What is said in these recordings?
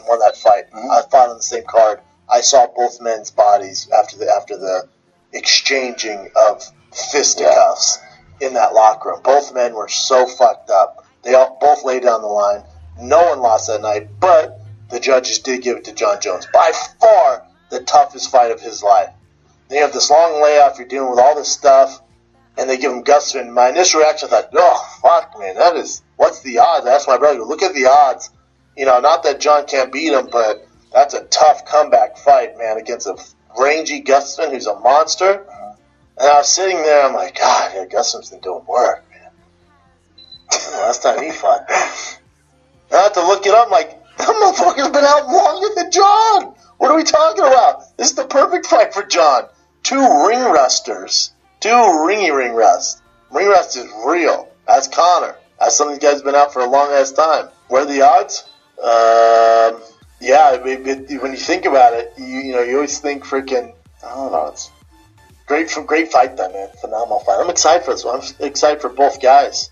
won that fight. I fought on the same card. I saw both men's bodies after the exchanging of fisticuffs in that locker room. Both men were so fucked up. They both laid down the line. No one lost that night, but the judges did give it to Jon Jones. By far the toughest fight of his life. They have this long layoff. You're dealing with all this stuff, and they give him Gustafsson. My initial reaction, I thought, oh, fuck, man, what's the odds? I asked my brother, look at the odds. Not that Jon can't beat him, but that's a tough comeback fight, man, against a rangy Gustafsson who's a monster. And I was sitting there, I'm like, God, yeah, Gustafsson's been doing work, man. Last time he fought. I had to look it up, like, that motherfucker's been out longer than Jon. What are we talking about? This is the perfect fight for Jon. Two ring rusters. Two ringy ring rust. Ring rust is real. That's Connor. That's something these guys been out for a long ass time. What are the odds? Yeah, when you think about it, you always think freaking, I don't know, it's great fight then, man. Phenomenal fight. I'm excited for this one. I'm excited for both guys.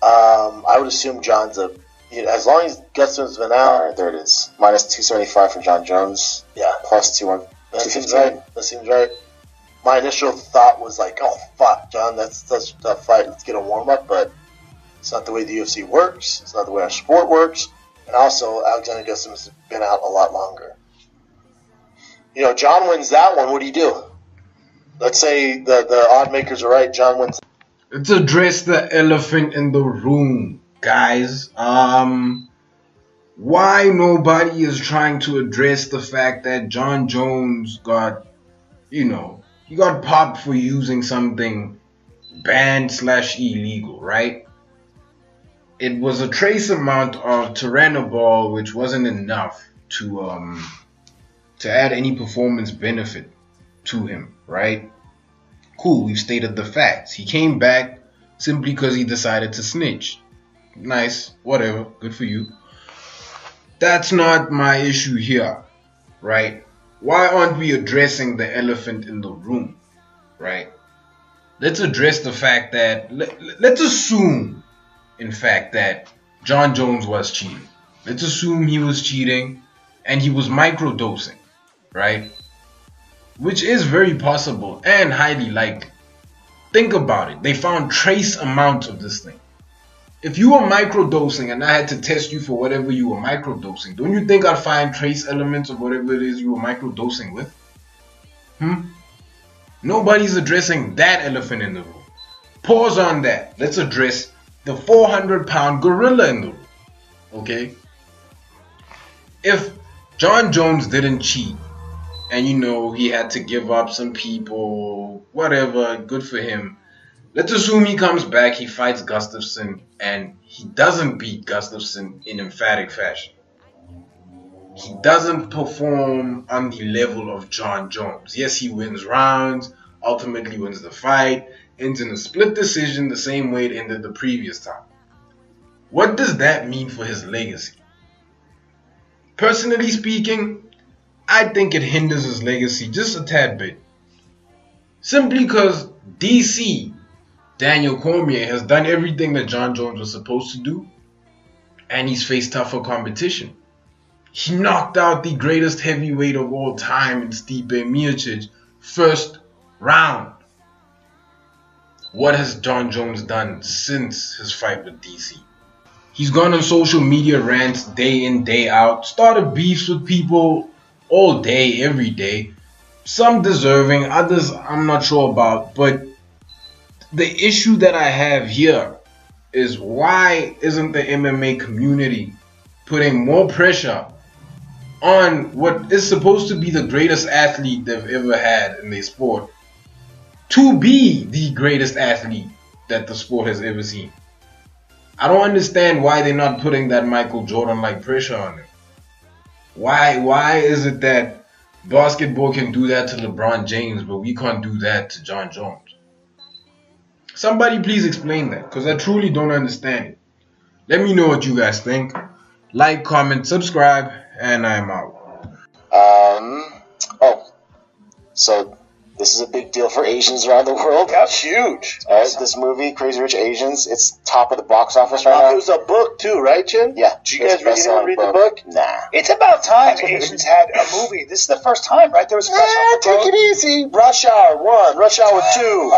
I would assume Jon's as long as Gustafsson's been out. Alright, there it is. Minus 275 for Jon Jones. Yeah. Plus 215. That seems right. My initial thought was like, oh, fuck, Jon, that's such a tough fight. Let's get a warm-up, but it's not the way the UFC works. It's not the way our sport works. And also, Alexander Gustafsson's been out a lot longer. Jon wins that one. What do you do? Let's say the odd makers are right. Jon wins. Let's address the elephant in the room, guys. Why nobody is trying to address the fact that Jon Jones got, he got popped for using something banned/illegal, right? It was a trace amount of Tyranobol, which wasn't enough to add any performance benefit to him, right? Cool, we've stated the facts. He came back simply because he decided to snitch. Nice, whatever, good for you. That's not my issue here, right? Why aren't we addressing the elephant in the room, right? Let's address the fact that, let's assume, in fact, that Jon Jones was cheating. Let's assume he was cheating and he was microdosing, right? Which is very possible and highly likely. Think about it. They found trace amounts of this thing. If you were microdosing and I had to test you for whatever you were microdosing, don't you think I'd find trace elements of whatever it is you were microdosing with? Nobody's addressing that elephant in the room. Pause on that. Let's address the 400-pound gorilla in the room. Okay? If Jon Jones didn't cheat, and he had to give up some people, whatever, good for him. Let's assume he comes back, he fights Gustafsson, and he doesn't beat Gustafsson in emphatic fashion. He doesn't perform on the level of Jon Jones. Yes, he wins rounds, ultimately wins the fight, ends in a split decision the same way it ended the previous time. What does that mean for his legacy? Personally speaking, I think it hinders his legacy just a tad bit. Simply because DC, Daniel Cormier, has done everything that Jon Jones was supposed to do, and he's faced tougher competition. He knocked out the greatest heavyweight of all time in Stipe Miocic first round. What has Jon Jones done since his fight with DC? He's gone on social media rants day in, day out, started beefs with people all day, every day. Some deserving, others I'm not sure about. But the issue that I have here is, why isn't the MMA community putting more pressure on what is supposed to be the greatest athlete they've ever had in their sport to be the greatest athlete that the sport has ever seen? I don't understand why they're not putting that Michael Jordan-like pressure on him. Why is it that basketball can do that to LeBron James, but we can't do that to Jon Jones? Somebody please explain that, because I truly don't understand it. Let me know what you guys think. Like, comment, subscribe, and I'm out. So This is a big deal for Asians around the world. That's huge. All right, this movie, Crazy Rich Asians, it's top of the box office right It now. was a book too, right, Chin? Yeah. Did you guys read the book? Nah. It's about time Asians had a movie. This is the first time, right? There was a Rush Hour. Take it easy. Rush Hour 1, Rush Hour 2.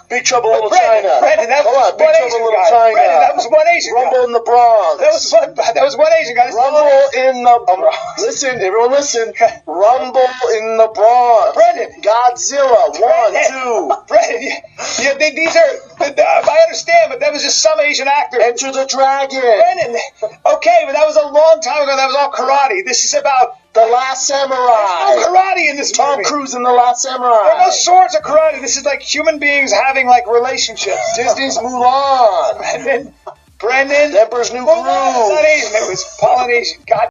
Big Trouble in Little China. Brandon, that Come was on, Big one Trouble Asian in Little guy. China. Brandon, that was one Asian Rumble guy. in the Bronx. That was one Asian guy. Rumble in the Bronx. Listen, everyone listen. Rumble in the Bronx. Brandon. Godzilla 1, 2. Brandon, these are. I understand, but that was just some Asian actor. Enter the Dragon. Brandon, okay, but that was a long time ago. That was all karate. This is about The Last Samurai. no karate in this Tom movie. Cruise in The Last Samurai. There are no swords or karate. This is like human beings having like relationships. Disney's Mulan. Brendan. Emperor's New Groove. Well, no, it's not Asian. It was Polynesian. God